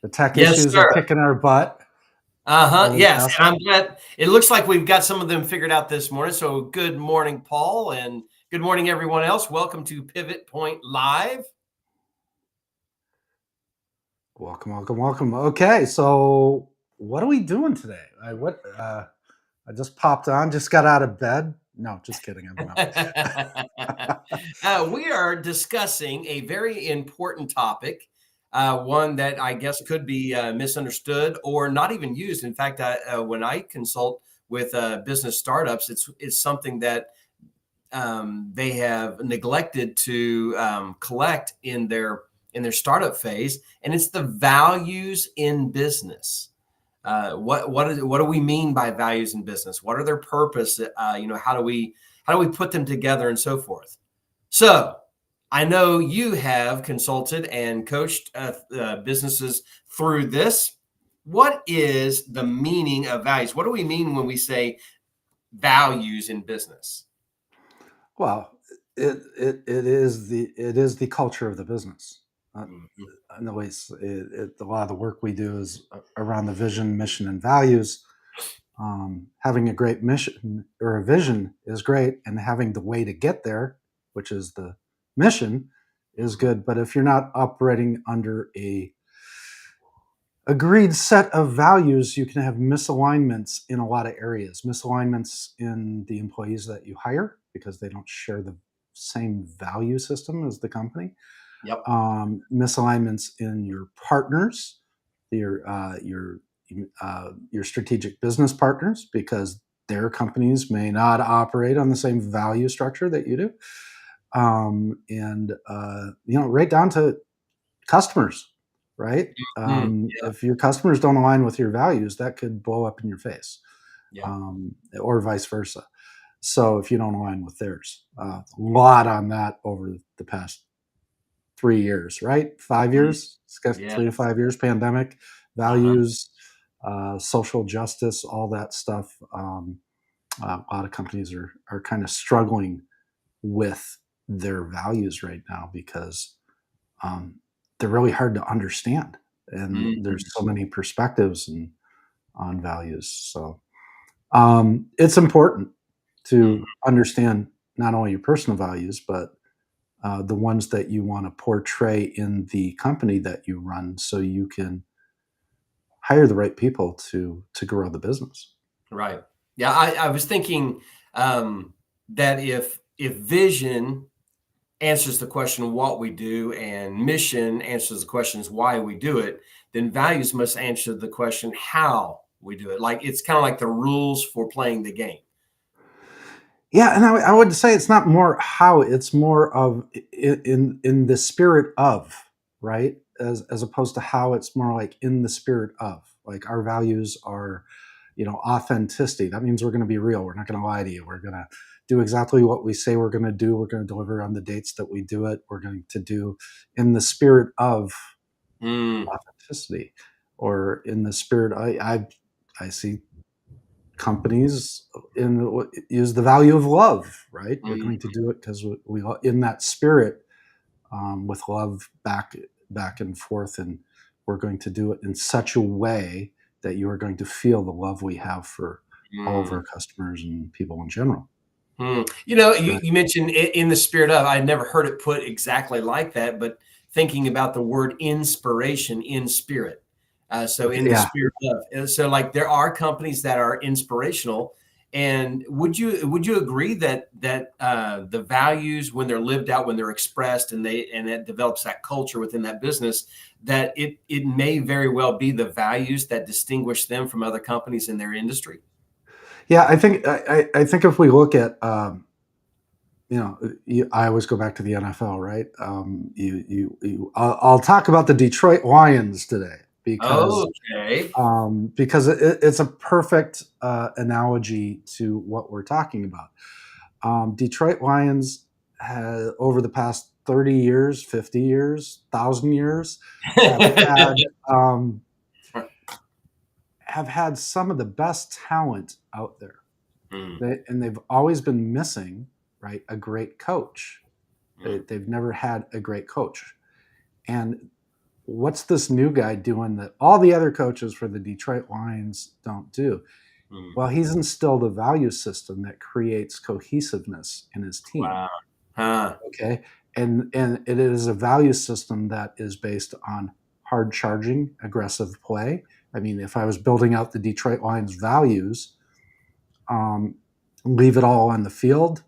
The tech Yes, issues are sir. kicking our butt over the Yes, past. and I'm glad it looks like we've got some of them figured out this morning. So good morning, Paul, and good morning, everyone else. Welcome to Pivot Point Live. Welcome, welcome, welcome. Okay, so what are we doing today? I just popped on, just got out of bed. No, just kidding. I'm not. We are discussing a very important topic, one that I guess could be misunderstood or not even used. In fact, when I consult with business startups, it's something that they have neglected to collect in their startup phase, and it's the values in business. What do we mean by values in business? What are their purpose? How do we put them together and so forth? So I know you have consulted and coached businesses through this. What is the meaning of values? What do we mean when we say values in business? Well, it is the culture of the business. Uh, Mhm. in the ways, a lot of the work we do is around the vision, mission, and values. Having a great mission or a vision is great, and having the way to get there, which is the mission, is Mhm. good. But if you're not operating under a agreed set of values, you can have misalignments in a lot of areas. Misalignments in the employees that you hire because they don't share the same value system as the company. Yep. Misalignments in your partners, your strategic business partners, because their companies may not operate on the same value structure that you do, and right down to customers, right? Mhm. If your customers don't align with your values, that could blow up in your face, Yeah. or vice versa. So if you don't align with theirs, a lot on that over the past 3 years, right? Five Mm. years, it's got Yeah. 3 to 5 years, pandemic, Uh-huh. values, social justice, all that stuff. A lot of companies are kind of struggling with their values right now because um, they're really hard to understand, and there's Mhm. so many perspectives and on values. So it's important Mhm. to understand not only your personal values, but the ones that you want to portray in the company that you run, so you can hire the right people to grow the business. Right. Yeah, I was thinking that if vision answers the question what we do and mission answers the questions why we do it, then values must answer the question how we do it. Like it's kind of like the rules for playing the game. Yeah, and I would say it's not more how, it's more of in the spirit of, right, as opposed to how. It's more like in the spirit of, like, our values are, authenticity. That means we're going to be real. We're not going to lie to you. We're going to do exactly what we say we're going to do. We're going to deliver on the dates that we do it. We're going to do in the spirit of Mm, authenticity, or in the spirit. I see companies use the value of love, right? We're mm, going to do it because we in that spirit, with love back and forth, and we're going to do it in such a way that you are going to feel the love we have for all of mm. our customers and people in general. Right. You mentioned in the spirit of, I'd never heard it put exactly like that, but thinking about the word inspiration in spirit. So Okay. in the Yeah. spirit of, and so like there are companies that are inspirational. And would you agree that the values, when they're lived out, when they're expressed, and it develops that culture within that business, that it may very well be the values that distinguish them from other companies in their industry? Yeah. I think if we look at, I always go back to the NFL, right? I'll talk about the Detroit Lions today Okay. because it's a perfect analogy to what we're talking about. Detroit Lions has, over the past 30 years, 50 years, 1,000 years, have had um, have had some of the best talent out there. Mm, And they've always been missing, right, a great coach. mm, They've never had a great coach, and what's this new guy doing that all the other coaches for the Detroit Lions don't do? Mm. Well, he's instilled a value system that creates cohesiveness in his team. Wow. Huh. Okay. And it is a value system that is based on hard charging, aggressive play. I mean, if I was building out the Detroit Lions values, leave it all on the field,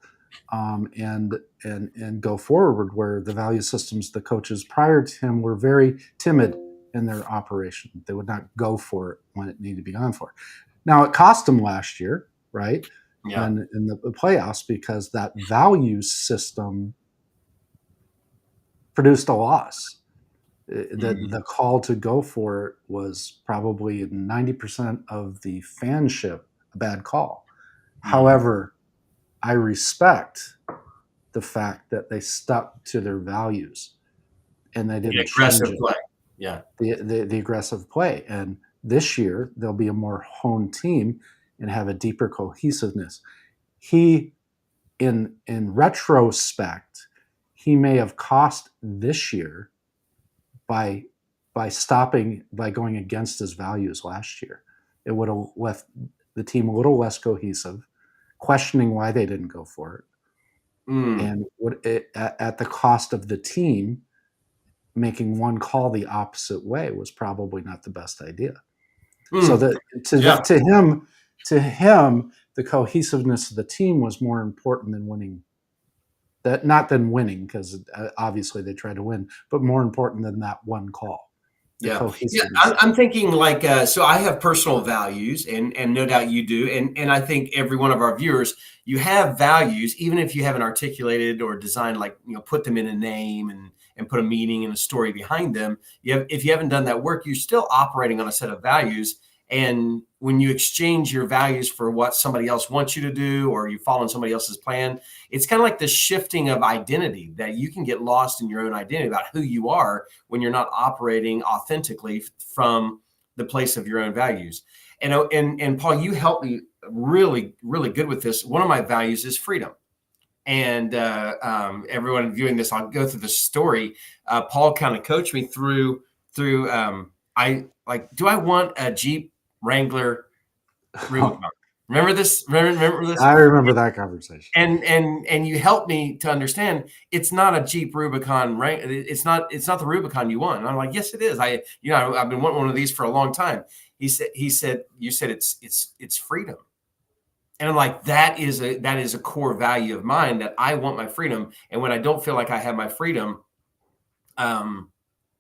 and go forward, where the value systems, the coaches prior to him were very timid in their operation. They would not go for it when it needed to be gone for. Now it cost them last year, right? Yeah. And in the playoffs, because that value system produced a loss. The call to go for it was probably 90% of the fanship a bad call. However, I respect the fact that they stuck to their values and they didn't change aggressive it. play. Yeah. The aggressive play. And this year they'll be a more honed team and have a deeper cohesiveness. He, in retrospect, he may have cost this year by going against his values last year. It would have left the team a little less cohesive, questioning why they didn't go for it, and at the cost of the team making one call the opposite way was probably not the best idea. So that to him, the cohesiveness of the team was more important than winning. Not than winning, because obviously they tried to win, but more important than that one call. Yeah. I'm thinking like, so I have personal values, and no doubt you do, and I think every one of our viewers, you have values, even if you haven't articulated or designed, like, put them in a name and put a meaning and a story behind them. If you haven't done that work, you're still operating on a set of values. And when you exchange your values for what somebody else wants you to do, or you follow somebody else's plan, it's kind of like the shifting of identity, that you can get lost in your own identity about who you are when you're not operating authentically from the place of your own values. And Paul, you helped me really, really good with this. One of my values is freedom. And everyone viewing this, I'll go through the story. Paul kind of coached me through. I like, do I want a Jeep Wrangler Rubicon? Remember this? Remember this? I remember that conversation. And you helped me to understand it's not a Jeep Rubicon, right? It's not the Rubicon you want. And I'm like, yes, it is. I've been wanting one of these for a long time. He said, you said it's freedom. And I'm like, that is a core value of mine, that I want my freedom. And when I don't feel like I have my freedom,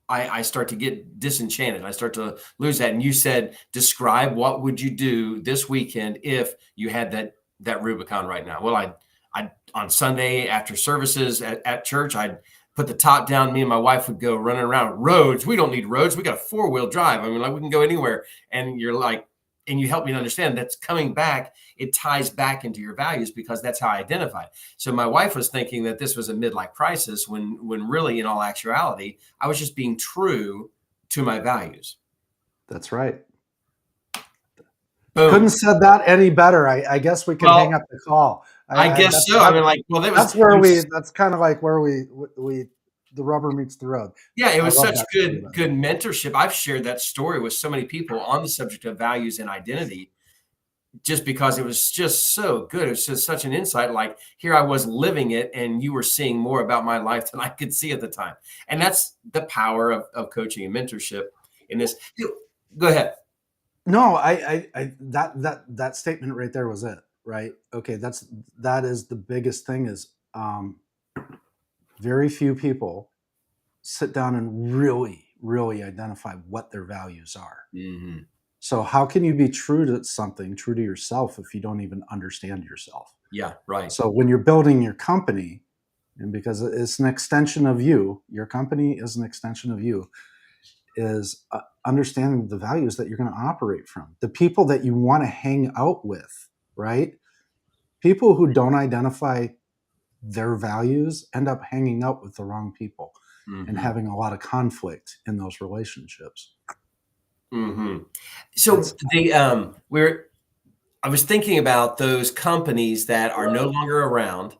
I start to get disenchanted. I start to lose that. And you said, describe what would you do this weekend if you had that Rubicon right now? Well, I on Sunday after services at church, I'd put the top down. Me and my wife would go running around roads. We don't need roads. We got a 4-wheel drive. I mean, like, we can go anywhere. And you're like, and you help me to understand that's coming back. It ties back into your values, because that's how I identify. So my wife was thinking that this was a midlife crisis, when really, in all actuality, I was just being true to my values. That's right. Boom. Couldn't have said that any better. I guess we can hang up the call. I guess so. I mean, like, well, that's kind of like where the rubber meets the road. Yeah, it was such good mentorship. I've shared that story with so many people on the subject of values and identity, just because it was just so good. It was just such an insight. Like, here I was living it, and you were seeing more about my life than I could see at the time. And that's the power of coaching and mentorship in this. Go ahead. No, that statement right there was it, right? Okay, that is the biggest thing, is very few people sit down and really, really identify what their values are. Mm-hmm. So how can you be true to something, true to yourself, if you don't even understand yourself? Yeah, right. So when you're building your company, and because it's an extension of you, your company is an extension of you, is understanding the values that you're going to operate from, the people that you want to hang out with, right? People who don't identify their values end up hanging out with the wrong people, mm-hmm. and having a lot of conflict in those relationships. Mm-hmm. So I was thinking about those companies that are no longer around,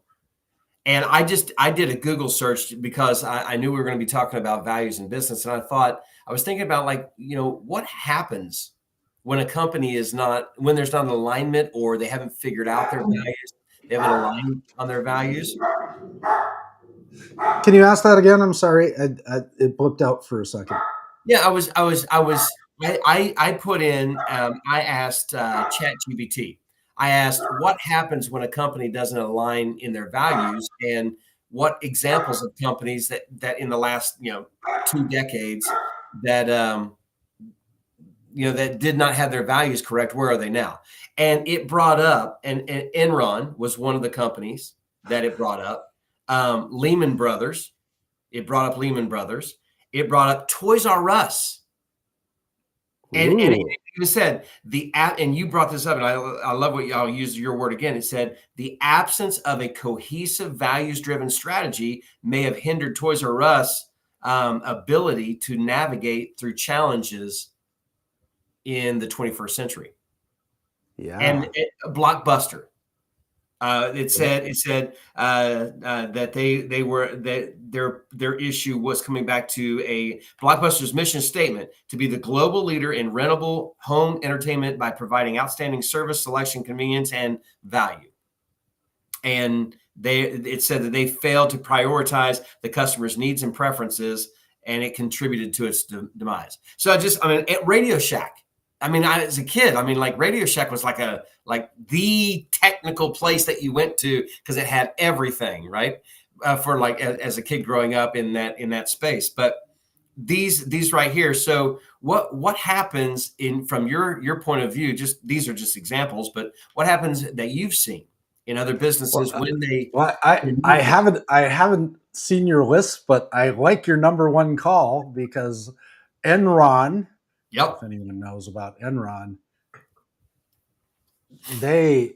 And I did a Google search because I knew we were going to be talking about values in business. And I was thinking about, like, what happens when a company is not, when there's not an alignment, or they haven't figured out their values, they haven't aligned on their values. Can you ask that again? I'm sorry. It blipped out for a second. Yeah, I put in, I asked ChatGPT. I asked what happens when a company doesn't align in their values, and what examples of companies that in the last 2 decades that that did not have their values correct. Where are they now? And it brought up, and Enron was one of the companies that it brought up. Lehman Brothers. It brought up Lehman Brothers. It brought up Toys R Us. And it even said the app, and you brought this up, and I love what I'll use your word again. It said the absence of a cohesive, values-driven strategy may have hindered Toys R Us ability to navigate through challenges in the 21st century. Yeah. And Blockbuster. It said that they were, that their issue was coming back to a Blockbuster's mission statement to be the global leader in rentable home entertainment by providing outstanding service, selection, convenience, and value. And it said that they failed to prioritize the customer's needs and preferences, and it contributed to its demise. So at Radio Shack. As a kid, like, Radio Shack was like the technical place that you went to because it had everything, right? For like as a kid growing up in that space. But these right here. So what happens from your point of view? Just these are just examples, but what happens that you've seen in other businesses when they? Well, I haven't seen your list, but I like your number one call because Enron. Yep. If anyone knows about Enron, that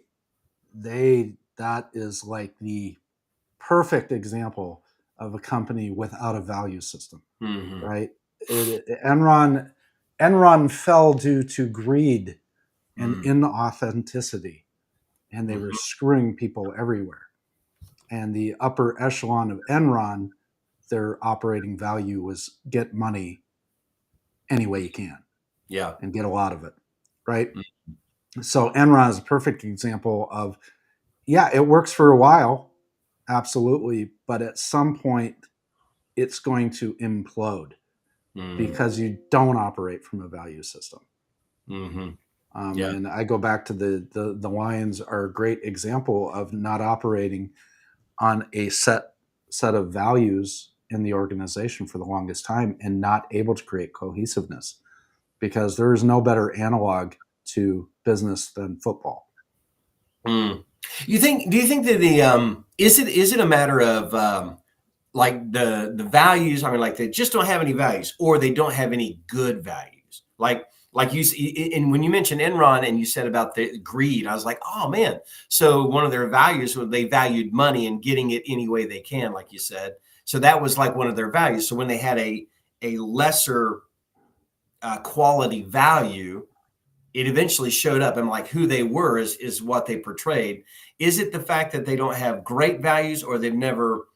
is like the perfect example of a company without a value system, right? Enron fell due to greed and inauthenticity, and they were screwing people everywhere. And the upper echelon of Enron, their operating value was get money any way you can. Yeah. And get a lot of it, right? So Enron is a perfect example of, it works for a while, absolutely, but at some point it's going to implode because you don't operate from a value system. And I go back to the Lions are a great example of not operating on a set of values in the organization for the longest time and not able to create cohesiveness. Because there is no better analog to business than football. Do you think that is it a matter of like the values? Like, they just don't have any values, or they don't have any good values. Like you, and when you mentioned Enron and you said about the greed, I was like, oh man. So one of their values was they valued money and getting it any way they can, like you said. So that was like one of their values. So when they had a lesser quality value, it eventually showed up, and like who they were is what they portrayed. Is it the fact that they don't have great values, or they've never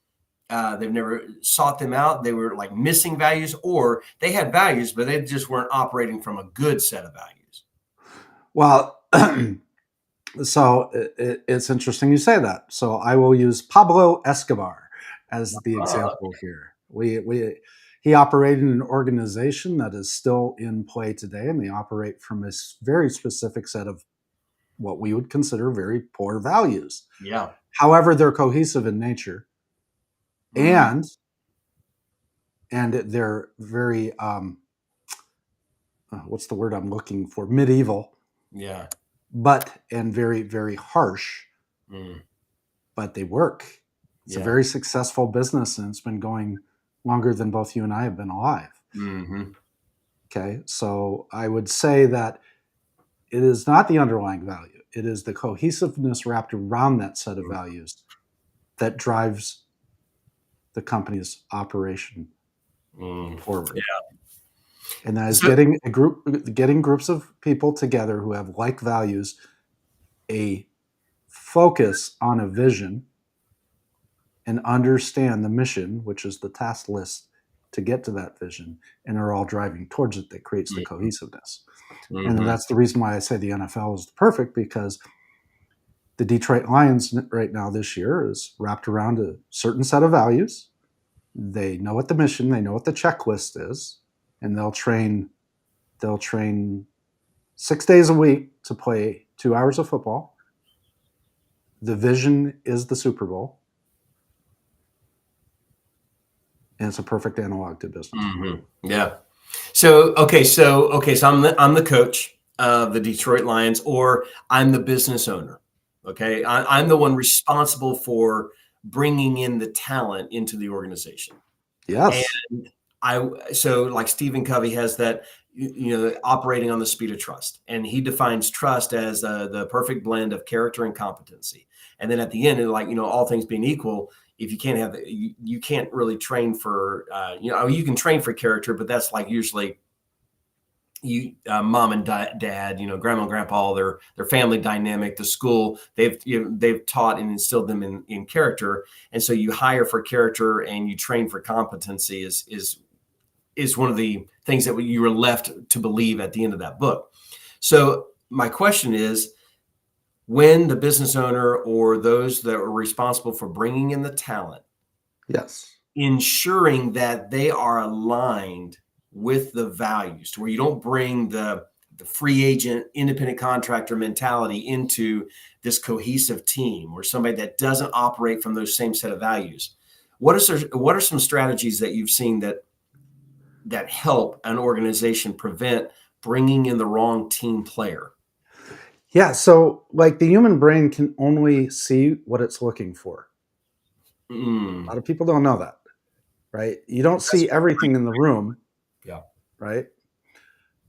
sought them out, they were like missing values, or they had values but they just weren't operating from a good set of values? Well, so it's interesting you say that. So I will use Pablo Escobar as the example here. He operated in an organization that is still in play today, and they operate from a very specific set of what we would consider very poor values. Yeah. However, they're cohesive in nature, and they're very what's the word I'm looking for? Medieval. Yeah. And very, very harsh. But they work. It's a very successful business, and it's been going longer than both you and I have been alive. Okay, so I would say that it is not the underlying value. It is the cohesiveness wrapped around that set of values that drives the company's operation forward. Yeah. And that is getting groups of people together who have like values, a focus on a vision, and understand the mission, which is the task list to get to that vision, and are all driving towards it, that creates the cohesiveness. And Mhm. that's the reason why I say the NFL is perfect, because the Detroit Lions right now this year is wrapped around a certain set of values. They know what the mission, they know what the checklist is, and they'll train 6 days a week to play 2 hours of football. The vision is the Super Bowl, and it's a perfect analog to business. Yeah. So I'm the coach of the Detroit Lions, or I'm the business owner. Okay, I'm the one responsible for bringing in the talent into the organization. And Yes. so like Stephen Covey has that, operating on the speed of trust, and he defines trust as the perfect blend of character and competency. And then at the end, like, all things being equal, if you can't have you can't really train for, you can train for character, but that's like usually mom and dad, grandma and grandpa, their family dynamic, the school, they've taught and instilled them in character. And so you hire for character and you train for competency is one of the things that you were left to believe at the end of that book. So my question is, when the business owner or those that are responsible for bringing in the talent, Yes. ensuring that they are aligned with the values, to where you don't bring the free agent independent contractor mentality into this cohesive team, or somebody that doesn't operate from those same set of values. What are some strategies that you've seen that help an organization prevent bringing in the wrong team player? Yeah. So, like, the human brain can only see what it's looking for. A Mm, lot of people don't know that, right? You don't that's see everything in the room, yeah. right?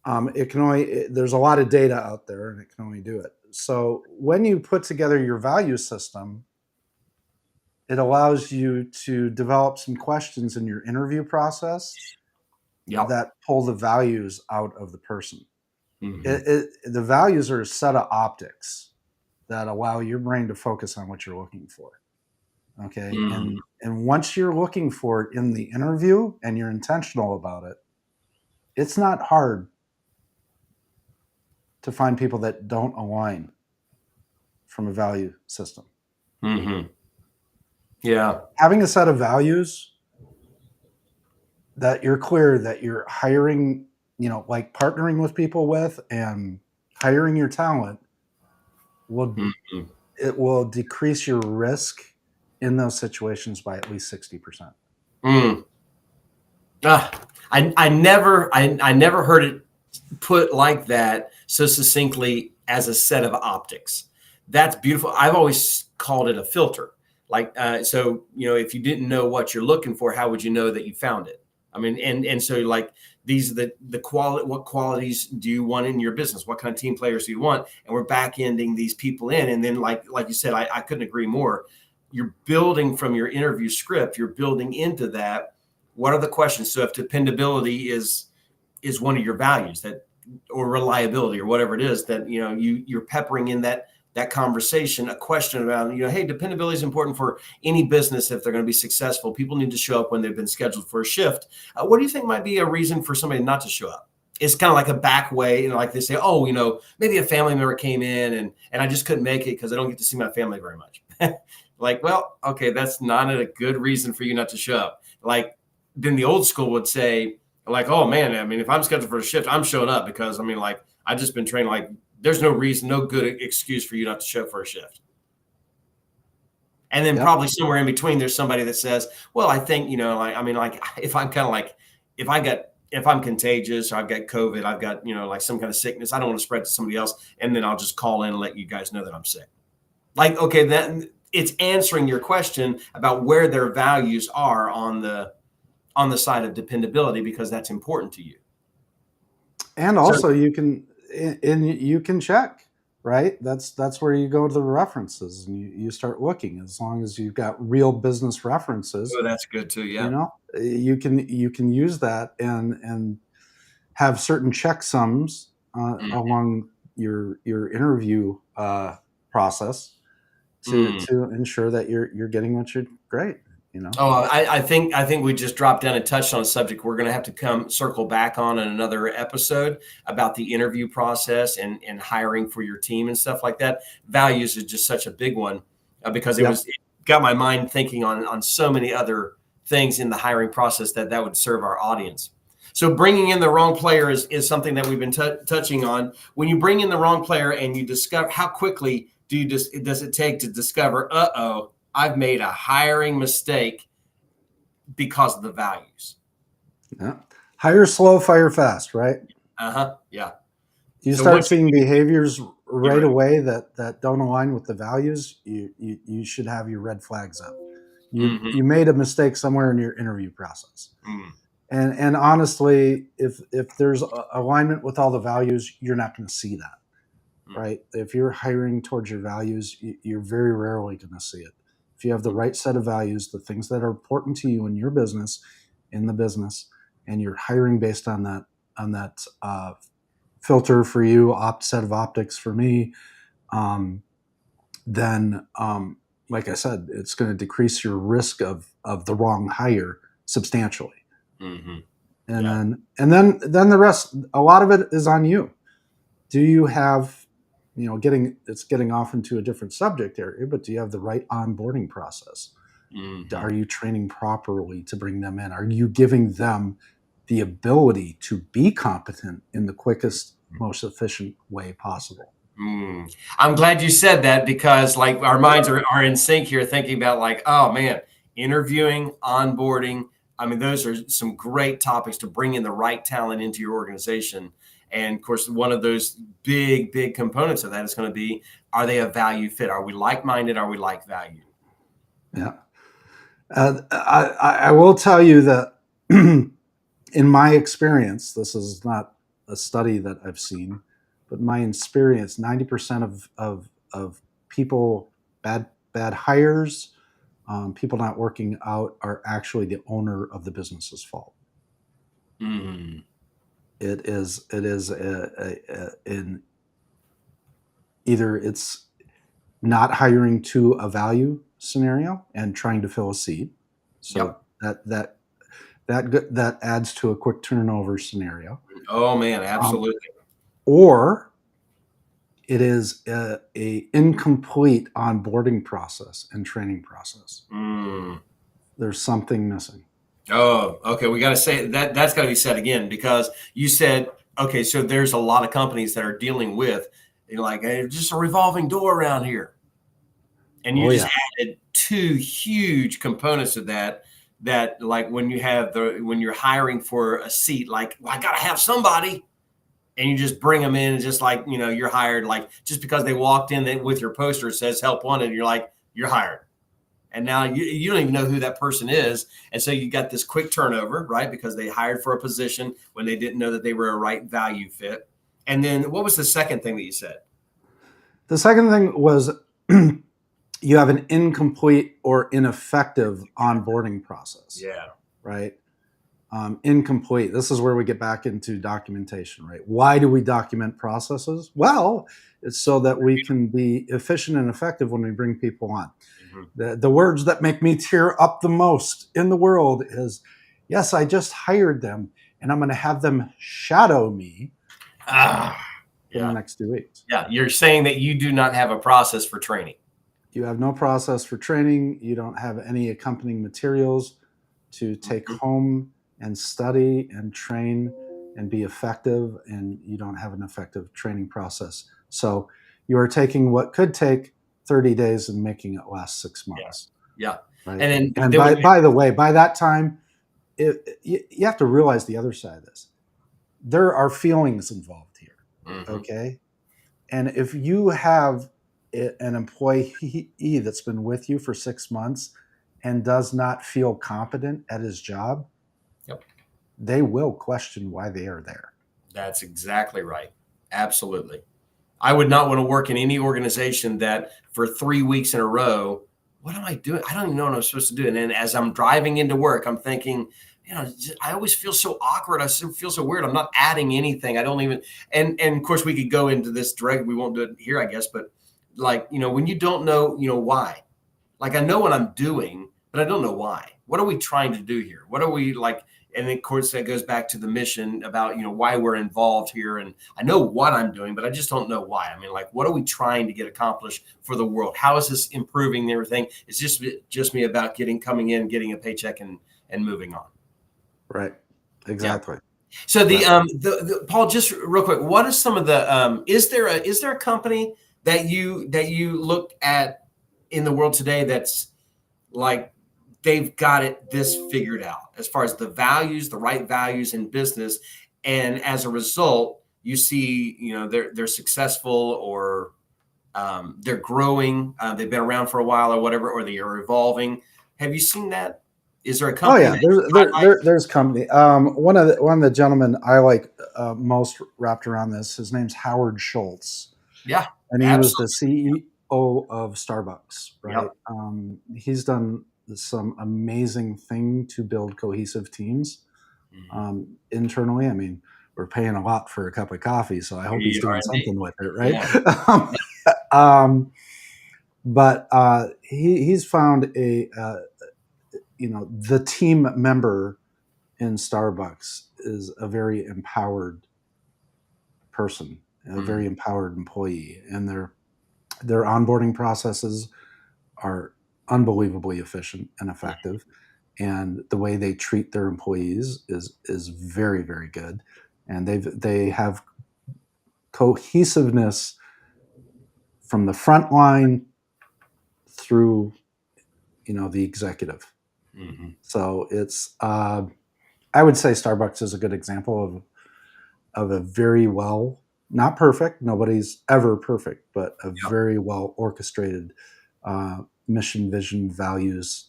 There's a lot of data out there, and it can only do it. So when you put together your value system, it allows you to develop some questions in your interview process Yep. that pull the values out of the person. Hmm. The values are a set of optics that allow your brain to focus on what you're looking for. Okay, Hmm. and once you're looking for it in the interview and you're intentional about it, it's not hard to find people that don't align from a value system. Hmm. Yeah. Having a set of values that you're clear that you're hiring, like partnering with people with, and hiring your talent will Mhm. it will decrease your risk in those situations by at least 60%. Mm. Ah, I never heard it put like that so succinctly, as a set of optics. That's beautiful. I've always called it a filter. Like, so, if you didn't know what you're looking for, how would you know that you found it? I mean, and so, like, these are the quality. What qualities do you want in your business? What kind of team players do you want? And we're back ending these people in, and then, like you said, I couldn't agree more. You're building from your interview script. You're building into that. What are the questions? So if dependability is one of your values, that, or reliability, or whatever it is, that you're peppering in that conversation, a question about, hey, dependability is important for any business. If they're going to be successful, people need to show up when they've been scheduled for a shift. What do you think might be a reason for somebody not to show up? It's kind of like a back way, like they say, oh, maybe a family member came in and I just couldn't make it because I don't get to see my family very much. Like, well, okay, that's not a good reason for you not to show up. Like, then the old school would say, like, oh man, I mean, if I'm scheduled for a shift, I'm showing up, because I mean, like, I've just been trained, like, there's no reason, no good excuse for you not to show up for a shift. And then Yep. probably somewhere in between, there's somebody that says, well, I think, like, I mean, like, if I'm kind of like, if I'm contagious, or I've got COVID, I've got, like, some kind of sickness, I don't want to spread to somebody else. And then I'll just call in and let you guys know that I'm sick. Like, okay, that it's answering your question about where their values are on the side of dependability, because that's important to you. And So, also you can check, right? That's where you go to the references, and you start looking. As long as you've got real business references, oh, that's good too. Yeah. you can use that, and have certain checksums Mm, along your interview process to mm. ensure that you're getting what you're great. you know? Oh, I think we just dropped down and touched on a subject we're going to have to come circle back on in another episode about the interview process and hiring for your team and stuff like that. Values is just such a big one because Yep. it got my mind thinking on so many other things in the hiring process that would serve our audience. So bringing in the wrong player is something that we've been touching on. When you bring in the wrong player and you discover, how quickly does it take to discover, I've made a hiring mistake because of the values. Yeah. Hire slow, fire fast, right? Yeah. You So start once seeing behaviors right right. away that don't align with the values, you should have your red flags up. Mhm. You made a mistake somewhere in your interview process. Mm. And honestly, if there's alignment with all the values, you're not going to see that, Mm. right? If you're hiring towards your values, you're very rarely going to see it. If you have the right set of values, the things that are important to you in your business, in the business, and you're hiring based on that filter for you, set of optics for me, then like I said, it's going to decrease your risk of the wrong hire substantially. Mhm. And Yeah. then the rest, a lot of it is on you. Do you have, getting off into a different subject area, but do you have the right onboarding process? Mhm. Are you training properly to bring them in? Are you giving them the ability to be competent in the quickest, most efficient way possible? Mm. I'm glad you said that because like our minds are in sync here thinking about like, oh man, interviewing, onboarding. I mean, those are some great topics to bring in the right talent into your organization. And of course, one of those big components of that is going to be, are they a value fit? Are we like-minded? Are we like value? Yeah. I will tell you that in my experience, this is not a study that I've seen, but my experience, 90% of people, bad hires, people not working out are actually the owner of the business's fault. Mm. It is in either it's not hiring to a value scenario and trying to fill a seat, so Yep. that adds to a quick turnover scenario, Oh man, um, absolutely. or it is a incomplete onboarding process and training process. Mm. There's something missing. Oh, okay. We got to say that that's got to be said again because you said, okay, so there's a lot of companies that are dealing with, like, hey, just a revolving door around here. And you Oh just yeah, added two huge components of that like when you're hiring for a seat, like, well, I got to have somebody. And you just bring them in and just like, you're hired, like just because they walked in with your poster says help wanted, you're like, you're hired. And now you don't even know who that person is. And so you got this quick turnover, right? Because they hired for a position when they didn't know that they were a right value fit. And then what was the second thing that you said? the second thing was you have an incomplete or ineffective onboarding process, Yeah. right? Incomplete. This is where we get back into documentation, right? Why do we document processes? Well, it's so that we can be efficient and effective when we bring people on. Mm-hmm. The words that make me tear up the most in the world is, yes, I just hired them and I'm going to have them shadow me for the Yeah. next 2 weeks. Yeah. You're saying that you do not have a process for training. You have no process for training. You don't have any accompanying materials to take home and study and train and be effective, and you don't have an effective training process. So you are taking what could take 30 days and making it last 6 months. Yeah. Right. And And then by the way, by that time, you have to realize the other side of this. There are feelings involved here. mm-hmm. Okay. And if you have an employee that's been with you for 6 months and does not feel competent at his job, Yep. they will question why they are there. That's exactly right. Absolutely. I would not want to work in any organization that for 3 weeks in a row, what am I doing? I don't even know what I'm supposed to do. And then as I'm driving into work, I'm thinking, I always feel so awkward. I feel so weird. I'm not adding anything. I don't even, and of course we could go into this direct. We won't do it here, I guess. But like, when you don't know, why, like I know what I'm doing, but I don't know why. What are we trying to do here? What are we like? And of course, that goes back to the mission about, why we're involved here. And I know what I'm doing, but I just don't know why. I mean, like, what are we trying to get accomplished for the world? How is this improving everything? It's just me about coming in, getting a paycheck and moving on. Right. Exactly. Yeah. So the Paul, just real quick, what is some of the, is there a company that you look at in the world today that's like, they've got this figured out as far as the right values in business, and as a result, you see, they're successful, or they're growing, they've been around for a while, or whatever, or they are evolving. Have you seen that? Is there a company? Oh yeah, there's company. One of the gentlemen I like most wrapped around this. His name's Howard Schultz. Yeah, and he absolutely. was the CEO of Starbucks. Right. Yep. He's done some amazing thing to build cohesive teams internally. I mean, we're paying a lot for a cup of coffee, so I hope he's doing something with it, right? Yeah. But he's found the team member in Starbucks is a very empowered person, a very empowered employee, and their onboarding processes are unbelievably efficient and effective, and the way they treat their employees is very, very good, and they have cohesiveness from the front line through the executive. So it's I would say Starbucks is a good example of a very well, not perfect, nobody's ever perfect, but a very well orchestrated mission, vision, values,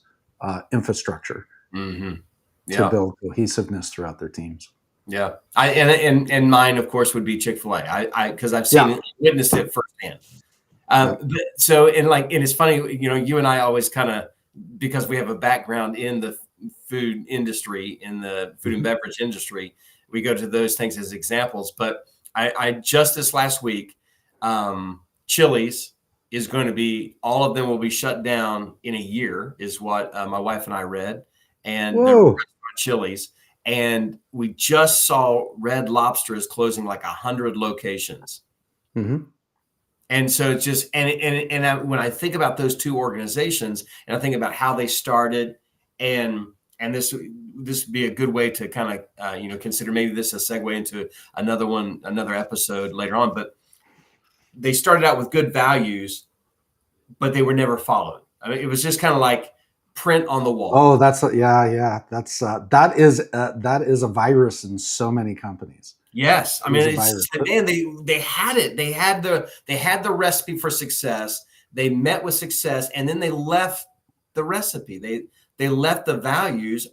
infrastructure to build cohesiveness throughout their teams. Yeah, and mine, of course, would be Chick-fil-A. Because I've seen it, witnessed it firsthand. So, and it's funny, you and I always kind of, because we have a background in the food industry, in the food and beverage industry, we go to those things as examples. But I just this last week, Chili's is going to be, all of them will be shut down in a year, is what my wife and I read. And Chili's. And we just saw Red Lobster is closing like 100 locations. And so it's just, and when I think about those two organizations, and I think about how they started, and this would be a good way to kind of consider maybe this a segue into another episode later on. But they started out with good values, but they were never followed. I mean, it was just kind of like print on the wall. Oh, that's that's that is a virus in so many companies. Yes, I mean, man, they had it. They had the recipe for success. They met with success, and then they left the recipe. They left the values.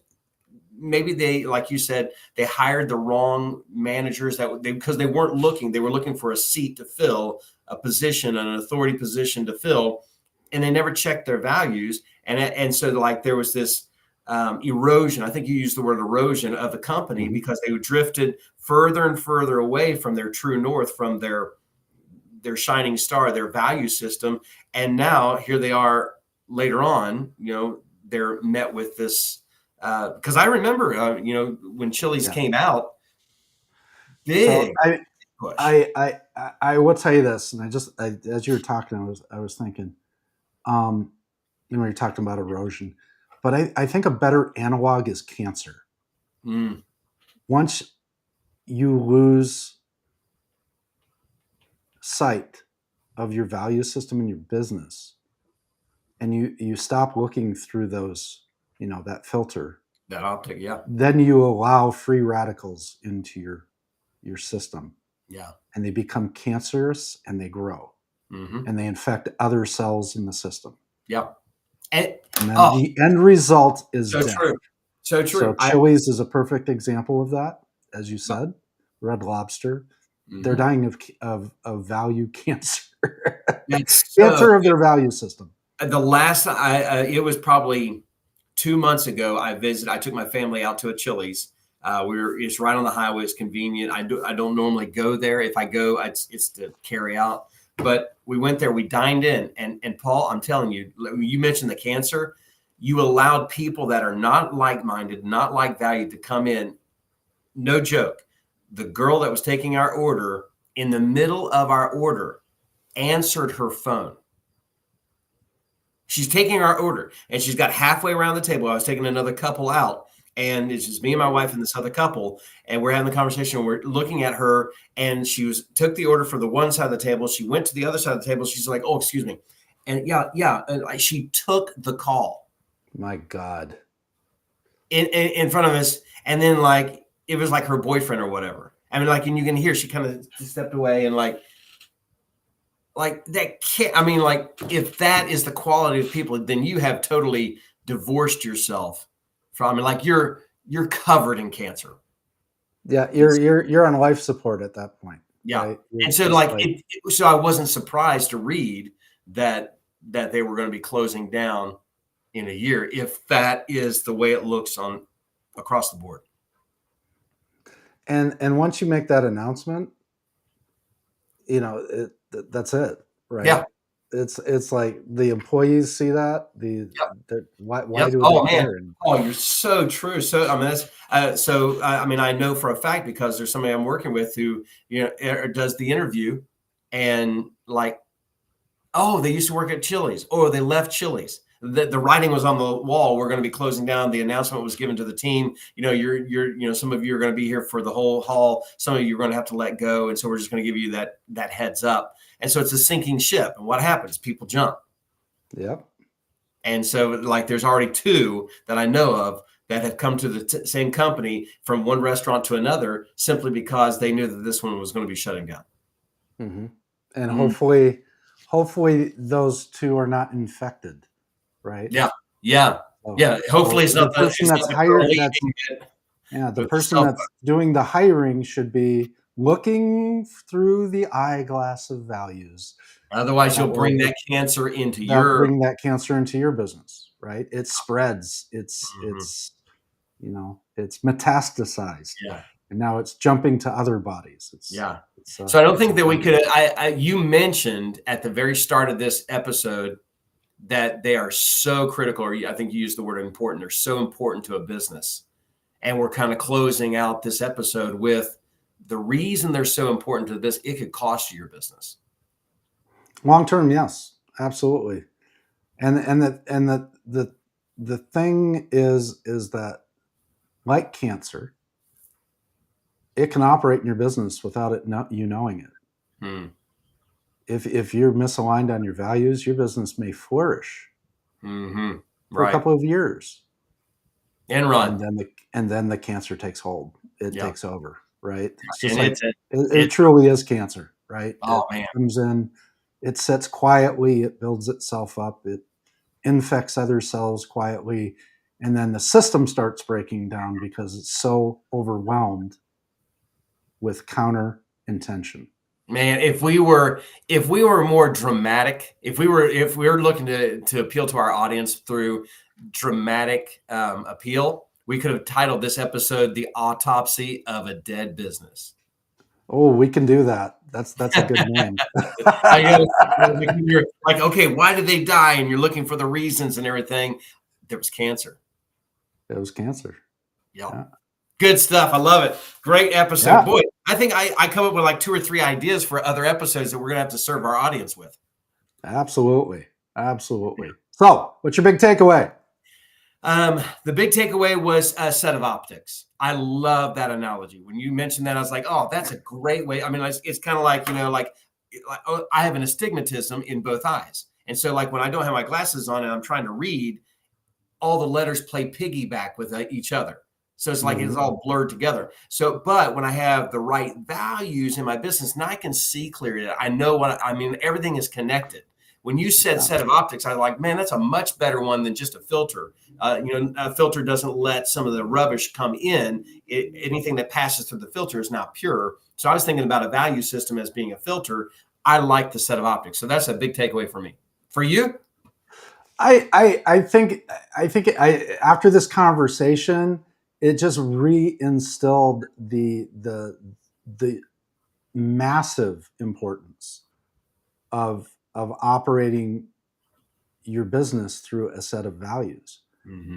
Maybe they, like you said, they hired the wrong managers because they weren't looking. They were looking for a seat to fill, a position, an authority position to fill, and they never checked their values. And so like there was this erosion. I think you used the word erosion of the company, because they drifted further and further away from their true north, from their shining star, their value system. And now here they are later on, they're met with this, because I remember, when Chili's came out, big. So I will tell you this, and as you were talking, I was thinking, you're talking about erosion, but I think a better analog is cancer. Once you lose sight of your value system in your business, and you stop looking through those, that filter, that optic, then you allow free radicals into your system, and they become cancerous, and they grow, and they infect other cells in the system. And then the end result is so death. true. So true. So Chili's is a perfect example of that, as you said. Red Lobster, they're dying of value cancer, cancer of their value system. The last it was probably 2 months ago. I took my family out to a Chili's. It's right on the highway. It's convenient. I don't normally go there. If I go, it's to carry out. But we went there. We dined in, and Paul, I'm telling you, you mentioned the cancer. you allowed people that are not like-minded, not like-valued to come in. No joke. The girl that was taking our order, in the middle of our order, answered her phone. She's taking our order and she's got halfway around the table. I was taking another couple out, and it's just me and my wife and this other couple, and we're having the conversation. We're looking at her, and took the order for the one side of the table. She went to the other side of the table. She's like, "Oh, excuse me," and and she took the call My God. in front of us, and then like it was like her boyfriend or whatever. I mean, like, and you can hear she kind of stepped away and like that can't, I mean, like, if that is the quality of people, then you have totally divorced yourself from, I mean, like, you're covered in cancer. Yeah, you're on life support at that point, Yeah. right? You're And so just like so I wasn't surprised to read that they were going to be closing down in a year, if that is the way it looks on across the board. and once you make that announcement, that's it, right? Yeah. It's like the employees see that Yep. why Yep. do they Oh man. care? And Oh, you're so true. So I mean, that's I mean, I know for a fact because there's somebody I'm working with who does the interview, and like, oh, they used to work at Chili's, or they left Chili's. The writing was on the wall. We're going to be closing down. The announcement was given to the team. Some of you are going to be here for the whole haul. Some of you are going to have to let go, and so we're just going to give you that heads up. And so it's a sinking ship. And what happens? People jump. yep. And so, like, there's already two that I know of that have come to the same company from one restaurant to another simply because they knew that this one was going to be shutting down. Hmm. And Mm. hopefully those two are not infected, right? Yeah, yeah, yeah. So Hopefully, the person it's that's not the girl hired, that's eating it yeah, the with the person cell that's doing the hiring should be looking through the eyeglass of values phone. Otherwise, that you'll bring will that cancer into that your. bring that cancer into your business, right? It spreads. It's Mhm. it's it's metastasized, Yeah, and now it's jumping to other bodies. yeah. So I don't It's a think that we problem. could. You mentioned at the very start of this episode that they are so critical, or I think you used the word important. They're so important to a business. And we're kind of closing out this episode with the reason they're so important to this. It could cost you your business. Long term, yes, absolutely. And the thing is that, like cancer, it can operate in your business without you knowing it. Hmm. If you're misaligned on your values, your business may flourish Mm-hmm. for a Right. couple of years, And and run. then the cancer takes hold. It Yeah. takes over, right? It's just And like it it's, truly is cancer, right? oh It man. comes in, it sits quietly, it builds itself up, it infects other cells quietly, and then the system starts breaking down because it's so overwhelmed with counter intention. Man, if we were more dramatic, if we were looking to appeal to our audience through dramatic appeal, we could have titled this episode "The Autopsy of a Dead Business." Oh, we can do that. That's a good name. I know, you're like, okay, why did they die? And you're looking for the reasons and everything. There was cancer. It was cancer. Yep. Yeah. Good stuff. I love it. Great episode. Yeah, Boy, I think I come up with like 2 or 3 ideas for other episodes that we're going to have to serve our audience with. absolutely. Absolutely. So, what's your big takeaway? The big takeaway was a set of optics. I love that analogy. When you mentioned that, I was like, oh, that's a great way. I mean, it's kind of like, oh, I have an astigmatism in both eyes. And so, like, when I don't have my glasses on and I'm trying to read, all the letters play piggyback with each other. So it's like it's Mhm. all blurred together. So, but when I have the right values in my business, now I can see clearly. I know what I mean. Everything is connected. When you said Yeah. set of optics, I was like, man, that's a much better one than just a filter. A filter doesn't let some of the rubbish come in. Anything that passes through the filter is not pure. So I was thinking about a value system as being a filter. I like the set of optics. So that's a big takeaway for me. For you? I think after this conversation, it just reinstilled the massive importance of operating your business through a set of values.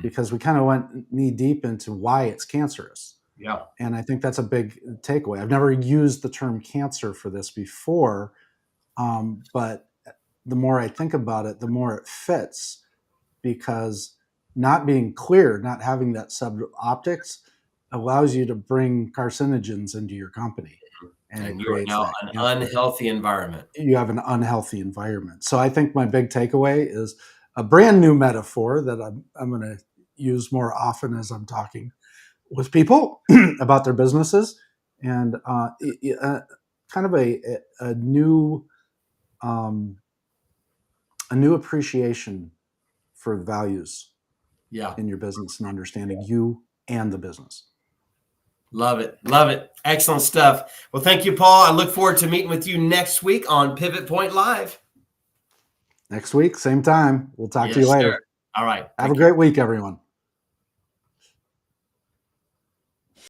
because we kind of went knee deep into why it's cancerous. Yeah. And I think that's a big takeaway. I've never used the term cancer for this before, but the more I think about it, the more it fits, because not being clear, not having that sub-optics allows you to bring carcinogens into your company. And you are now an unhealthy environment. You have an unhealthy environment. So I think my big takeaway is a brand new metaphor that I'm going to use more often as I'm talking with people about their businesses, and kind of a new appreciation for values in your business and understanding you and the business. Love it. Love it. Excellent stuff. Well, thank you, Paul. I look forward to meeting with you next week on Pivot Point Live. Next week, same time. We'll talk to you later. Sir. All right. Have a great week, everyone.